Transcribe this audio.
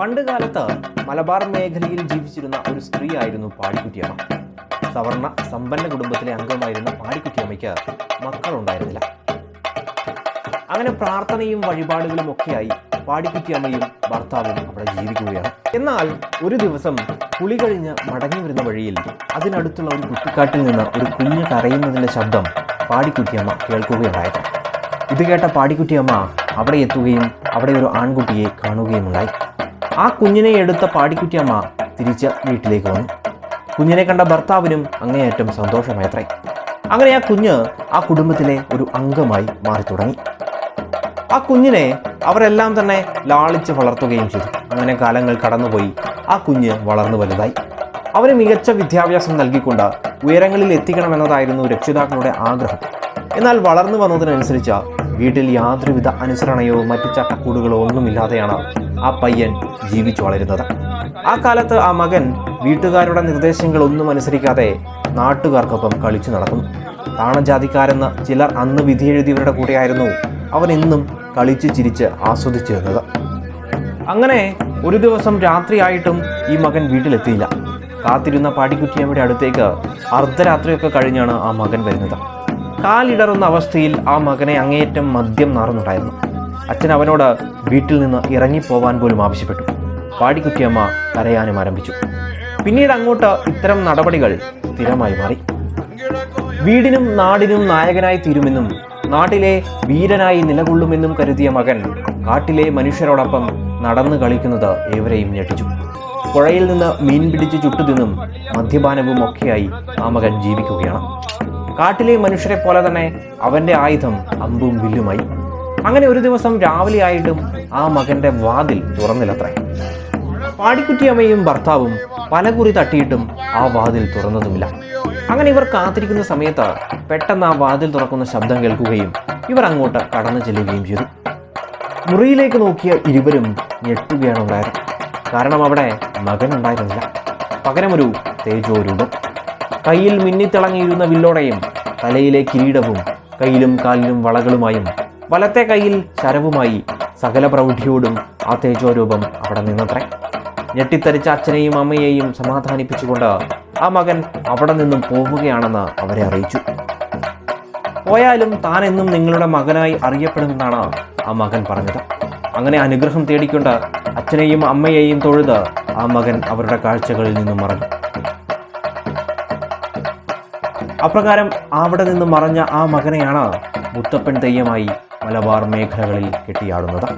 പണ്ടുകാലത്ത് മലബാർ മേഖലയിൽ ജീവിച്ചിരുന്ന ഒരു സ്ത്രീയായിരുന്നു പാടിക്കുട്ടിയമ്മ. സവർണ സമ്പന്ന കുടുംബത്തിലെ അംഗമായിരുന്ന പാടിക്കുട്ടിയമ്മയ്ക്ക് മക്കളുണ്ടായിരുന്നില്ല. അങ്ങനെ പ്രാർത്ഥനയും വഴിപാടുകളും ഒക്കെയായി പാടിക്കുട്ടിയമ്മയും ഭർത്താവും അവിടെ ജീവിക്കുകയാണ്. എന്നാൽ ഒരു ദിവസം കുളി കഴിഞ്ഞ് മടങ്ങി വരുന്ന വഴിയിൽ അതിനടുത്തുള്ള ഒരു കുട്ടിക്കാട്ടിൽ നിന്ന് ഒരു കുഞ്ഞ് കരയുന്നതിൻ്റെ ശബ്ദം പാടിക്കുട്ടിയമ്മ കേൾക്കുകയുണ്ടായത്. ഇത് കേട്ട പാടിക്കുട്ടിയമ്മ അവിടെ എത്തുകയും അവിടെ ഒരു ആൺകുട്ടിയെ കാണുകയുമുണ്ടായി. ആ കുഞ്ഞിനെ എടുത്ത പാടിക്കുട്ടിയമ്മ തിരിച്ച് വീട്ടിലേക്ക് വന്നു. കുഞ്ഞിനെ കണ്ട ഭർത്താവിനും അങ്ങേയറ്റം സന്തോഷമായത്രേ. അങ്ങനെ ആ കുഞ്ഞ് ആ കുടുംബത്തിലെ ഒരു അംഗമായി മാറി തുടങ്ങി. ആ കുഞ്ഞിനെ അവരെല്ലാം തന്നെ ലാളിച്ച് വളർത്തുകയും ചെയ്തു. അങ്ങനെ കാലങ്ങൾ കടന്നുപോയി. ആ കുഞ്ഞ് വളർന്നു വലുതായി. അവന് മികച്ച വിദ്യാഭ്യാസം നൽകിക്കൊണ്ട് ഉയരങ്ങളിൽ എത്തിക്കണമെന്നതായിരുന്നു രക്ഷിതാക്കളുടെ ആഗ്രഹം. എന്നാൽ വളർന്നു വന്നതിനനുസരിച്ച് വീട്ടിൽ യാതൊരുവിധ അനുസരണയോ മറ്റു ചട്ടക്കൂടുകളോ ഒന്നുമില്ലാതെയാണ് ആ പയ്യൻ ജീവിച്ചു വളരുന്നത്. ആ കാലത്ത് ആ മകൻ വീട്ടുകാരുടെ നിർദ്ദേശങ്ങളൊന്നും അനുസരിക്കാതെ നാട്ടുകാർക്കൊപ്പം കളിച്ചു നടക്കുന്നു. താണജാതിക്കാരെന്ന് ചിലർ അന്ന് വിധിയെഴുതിയവരുടെ കൂടെയായിരുന്നു അവൻ എന്നും കളിച്ച് ചിരിച്ച് ആസ്വദിച്ചിരുന്നത്. അങ്ങനെ ഒരു ദിവസം രാത്രിയായിട്ടും ഈ മകൻ വീട്ടിലെത്തിയില്ല. കാത്തിരുന്ന പാടിക്കുട്ടിയമ്മയുടെ അടുത്തേക്ക് അർദ്ധരാത്രിയൊക്കെ കഴിഞ്ഞാണ് ആ മകൻ വരുന്നത്. കാലിടറുന്ന അവസ്ഥയിൽ ആ മകനെ അങ്ങേയറ്റം മദ്യം നാറുന്നുണ്ടായിരുന്നു. അച്ഛൻ അവനോട് വീട്ടിൽ നിന്ന് ഇറങ്ങിപ്പോവാൻ പോലും ആവശ്യപ്പെട്ടു. പാടിക്കുട്ടിയമ്മ കരയാനും ആരംഭിച്ചു. പിന്നീട് അങ്ങോട്ട് ഇത്തരം നടപടികൾ സ്ഥിരമായി മാറി. വീടിനും നാടിനും നായകനായി തീരുമെന്നും നാട്ടിലെ വീരനായി നിലകൊള്ളുമെന്നും കരുതിയ മകൻ കാട്ടിലെ മനുഷ്യരോടൊപ്പം നടന്നു കളിക്കുന്നത് ഏവരെയും ഞെട്ടിച്ചു. പുഴയിൽ നിന്ന് മീൻ പിടിച്ച് ചുട്ടുതിന്നും മദ്യപാനവും ഒക്കെയായി ആ മകൻ ജീവിക്കുകയാണ്. കാട്ടിലെ മനുഷ്യരെ പോലെ തന്നെ അവൻ്റെ ആയുധം അമ്പും വില്ലുമായി. അങ്ങനെ ഒരു ദിവസം രാവിലെ ആയിട്ടും ആ മകൻ്റെ വാതിൽ തുറന്നില്ലത്രേ. പാടിക്കുട്ടിയമ്മയും ഭർത്താവും പലകുറി തട്ടിയിട്ടും ആ വാതിൽ തുറന്നതുമില്ല. അങ്ങനെ ഇവർ കാത്തിരിക്കുന്ന സമയത്ത് പെട്ടെന്ന് ആ വാതിൽ തുറക്കുന്ന ശബ്ദം കേൾക്കുകയും ഇവർ അങ്ങോട്ട് കടന്നു ചെല്ലുകയും ചെയ്തു. മുറിയിലേക്ക് നോക്കിയ ഇരുവരും ഞെട്ടുകയാണ് ഉണ്ടായത്. കാരണം അവിടെ മകനുണ്ടായിരുന്നില്ല. പകരമൊരു തേജോരൂപം. കയ്യിൽ മിന്നിത്തിളങ്ങിയിരുന്ന വില്ലോടെയും തലയിലെ കിരീടവും കയ്യിലും കാലിലും വളകളുമായും വലത്തെ കയ്യിൽ ശരവുമായി സകല പ്രൗഢിയോടും ആ തേജോരൂപം അവിടെ നിന്നത്രേ. ഞെട്ടിത്തരിച്ച അച്ഛനെയും അമ്മയെയും സമാധാനിപ്പിച്ചുകൊണ്ട് ആ മകൻ അവിടെ നിന്നും പോവുകയാണെന്ന് അവരെ അറിയിച്ചു. പോയാലും താൻ എന്നും നിങ്ങളുടെ മകനായി അറിയപ്പെടുമെന്നാണ് ആ മകൻ പറഞ്ഞത്. അങ്ങനെ അനുഗ്രഹം തേടിക്കൊണ്ട് അച്ഛനെയും അമ്മയെയും തൊഴുത് ആ മകൻ അവരുടെ കാഴ്ചകളിൽ നിന്നും മറഞ്ഞു. അപ്രകാരം അവിടെ നിന്ന് മറഞ്ഞ ആ മകനെയാണ് മുത്തപ്പൻ തെയ്യമായി മലബാർ മേഖലകളിൽ കെട്ടിയാടുന്നത്.